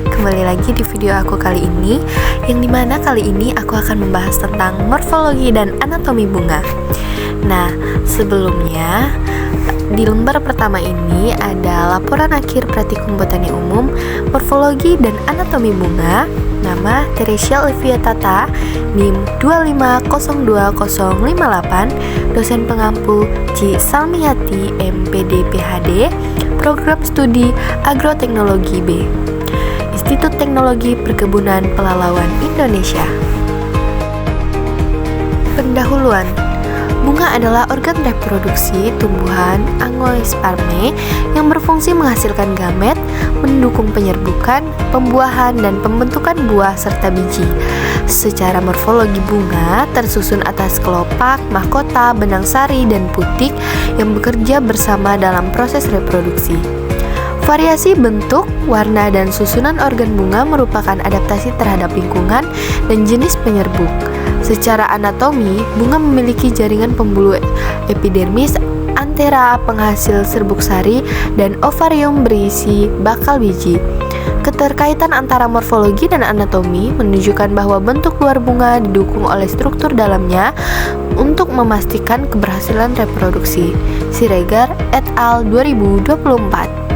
kembali lagi di video aku kali ini, yang dimana kali ini aku akan membahas tentang morfologi dan anatomi bunga. Nah, sebelumnya di lembar pertama ini ada laporan akhir praktikum botani umum, morfologi dan anatomi bunga. Nama Teresia Olivia Tata, NIM 2502058, dosen pengampu C. Salmiati, MPD PhD, Program Studi Agroteknologi B, Institut Teknologi Perkebunan Pelalawan Indonesia. Pendahuluan. Bunga adalah organ reproduksi tumbuhan angiospermae yang berfungsi menghasilkan gamet, mendukung penyerbukan, pembuahan, dan pembentukan buah serta biji. Secara morfologi bunga tersusun atas kelopak, mahkota, benang sari, dan putik yang bekerja bersama dalam proses reproduksi. Variasi bentuk, warna, dan susunan organ bunga merupakan adaptasi terhadap lingkungan dan jenis penyerbuk. Secara anatomi, bunga memiliki jaringan pembuluh epidermis antera penghasil serbuk sari dan ovarium berisi bakal biji. Keterkaitan antara morfologi dan anatomi menunjukkan bahwa bentuk luar bunga didukung oleh struktur dalamnya untuk memastikan keberhasilan reproduksi. Siregar et al. 2024.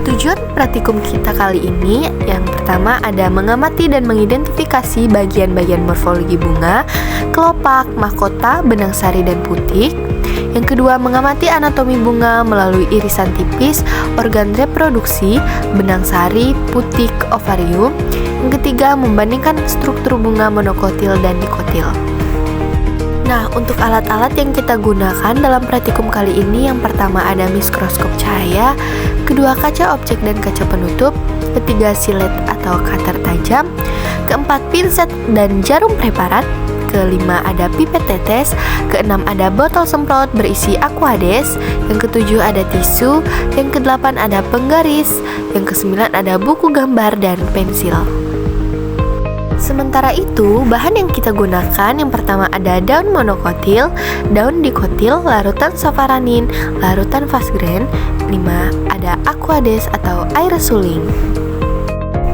Tujuan praktikum kita kali ini, yang pertama ada mengamati dan mengidentifikasi bagian-bagian morfologi bunga, kelopak, mahkota, benang sari, dan putik. Yang kedua, mengamati anatomi bunga melalui irisan tipis, organ reproduksi, benang sari, putik, ovarium. Yang ketiga, membandingkan struktur bunga monokotil dan dikotil. Nah, untuk alat-alat yang kita gunakan dalam praktikum kali ini, yang pertama ada mikroskop cahaya, kedua kaca objek dan kaca penutup, ketiga silet atau cutter tajam, keempat pinset dan jarum preparat, kelima ada pipet tetes, keenam ada botol semprot berisi aquades, yang ketujuh ada tisu, yang kedelapan ada penggaris, yang kesembilan ada buku gambar dan pensil. Sementara itu, bahan yang kita gunakan yang pertama ada daun monokotil, daun dikotil, larutan safaranin, larutan fasgren, 5 ada aquades atau air suling.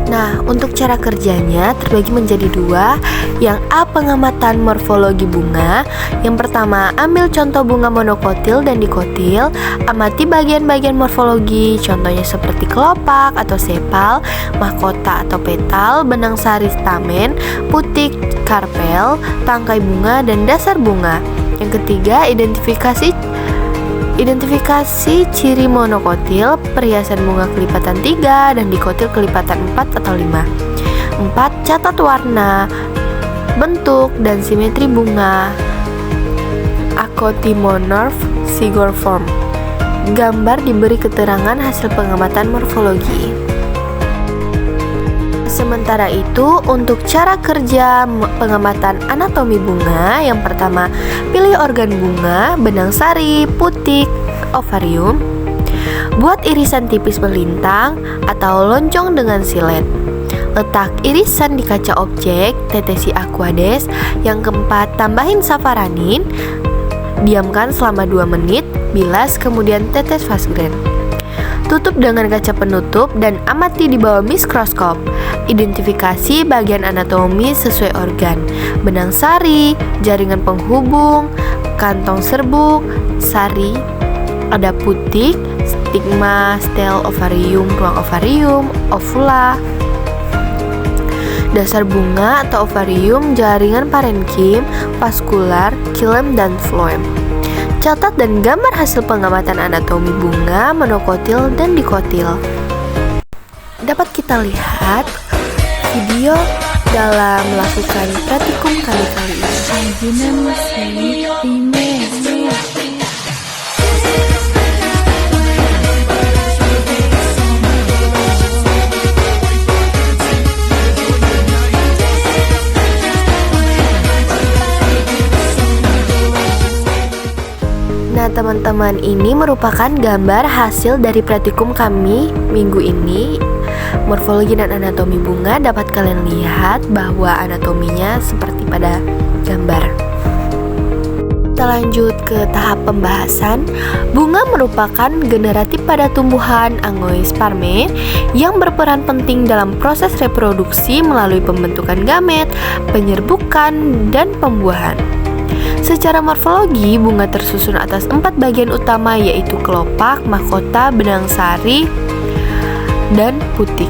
Nah, untuk cara kerjanya terbagi menjadi dua. Yang A, pengamatan morfologi bunga. Yang pertama, ambil contoh bunga monokotil dan dikotil. Amati bagian-bagian morfologi, contohnya seperti kelopak atau sepal, mahkota atau petal, benang sari stamen, putik, karpel, tangkai bunga, dan dasar bunga. Yang ketiga, identifikasi ciri monokotil, perhiasan bunga kelipatan 3 dan dikotil kelipatan 4 atau 5. 4. Catat warna, bentuk, dan simetri bunga Acotimorph Sigorform. Gambar diberi keterangan hasil pengamatan morfologi. Sementara itu, untuk cara kerja pengamatan anatomi bunga, yang pertama, pilih organ bunga, benang sari, putik, ovarium. Buat irisan tipis melintang atau loncong dengan silet. Letak irisan di kaca objek, tetesi aquades. Yang keempat, tambahin safaranin. Diamkan selama 2 menit, bilas, kemudian tetes fasgren. Tutup dengan kaca penutup dan amati di bawah mikroskop. Identifikasi bagian anatomi sesuai organ, benang sari, jaringan penghubung, kantong serbuk, sari, ada putik, stigma, stel, ovarium, ruang ovarium, ovula, dasar bunga atau ovarium, jaringan parenkim, vaskular, xilem, dan phloem. Catat dan gambar hasil pengamatan anatomi bunga, monokotil, dan dikotil. Dapat kita lihat video dalam melakukan praktikum kali-kali ini. Nah, teman-teman, ini merupakan gambar hasil dari praktikum kami minggu ini. Morfologi dan anatomi bunga dapat kalian lihat bahwa anatominya seperti pada gambar. Kita lanjut ke tahap pembahasan. Bunga merupakan generatif pada tumbuhan Angiospermae yang berperan penting dalam proses reproduksi melalui pembentukan gamet, penyerbukan, dan pembuahan. Secara morfologi, bunga tersusun atas 4 bagian utama, yaitu kelopak, mahkota, benang sari, dan putik,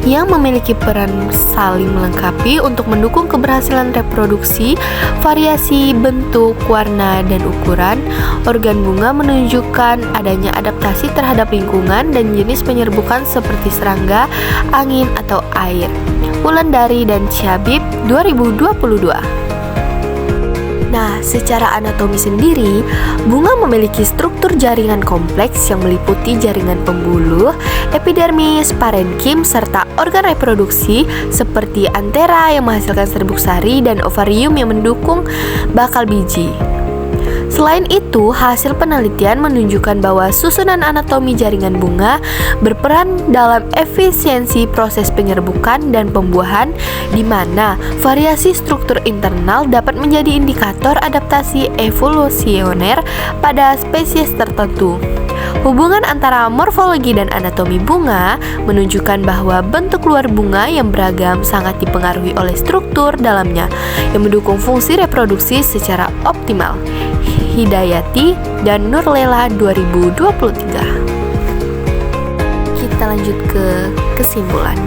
yang memiliki peran saling melengkapi untuk mendukung keberhasilan reproduksi. Variasi bentuk, warna, dan ukuran organ bunga menunjukkan adanya adaptasi terhadap lingkungan dan jenis penyerbukan seperti serangga, angin, atau air. Wulandari dan Syabib 2022. Nah, secara anatomi sendiri, bunga memiliki struktur jaringan kompleks yang meliputi jaringan pembuluh, epidermis, parenkim, serta organ reproduksi seperti antera yang menghasilkan serbuk sari dan ovarium yang mendukung bakal biji. Selain itu, hasil penelitian menunjukkan bahwa susunan anatomi jaringan bunga berperan dalam efisiensi proses penyerbukan dan pembuahan, di mana variasi struktur internal dapat menjadi indikator adaptasi evolusioner pada spesies tertentu. Hubungan antara morfologi dan anatomi bunga menunjukkan bahwa bentuk luar bunga yang beragam sangat dipengaruhi oleh struktur dalamnya yang mendukung fungsi reproduksi secara optimal. Hidayati dan Nurlela 2023. Kita lanjut ke kesimpulan.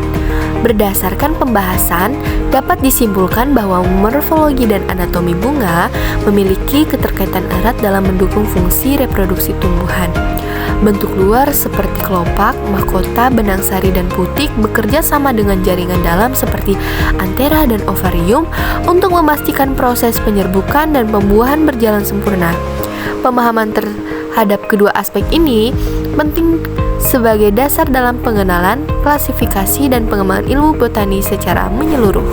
Berdasarkan pembahasan, dapat disimpulkan bahwa morfologi dan anatomi bunga memiliki keterkaitan erat dalam mendukung fungsi reproduksi tumbuhan. Bentuk luar seperti kelopak, mahkota, benang sari, dan putik bekerja sama dengan jaringan dalam seperti antera dan ovarium untuk memastikan proses penyerbukan dan pembuahan berjalan sempurna. Pemahaman terhadap kedua aspek ini penting sebagai dasar dalam pengenalan, klasifikasi, dan pengembangan ilmu botani secara menyeluruh.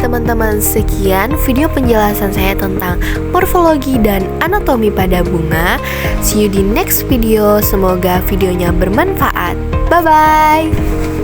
Teman-teman, sekian video penjelasan saya tentang morfologi dan anatomi pada bunga. See you di next video. Semoga videonya bermanfaat. Bye-bye.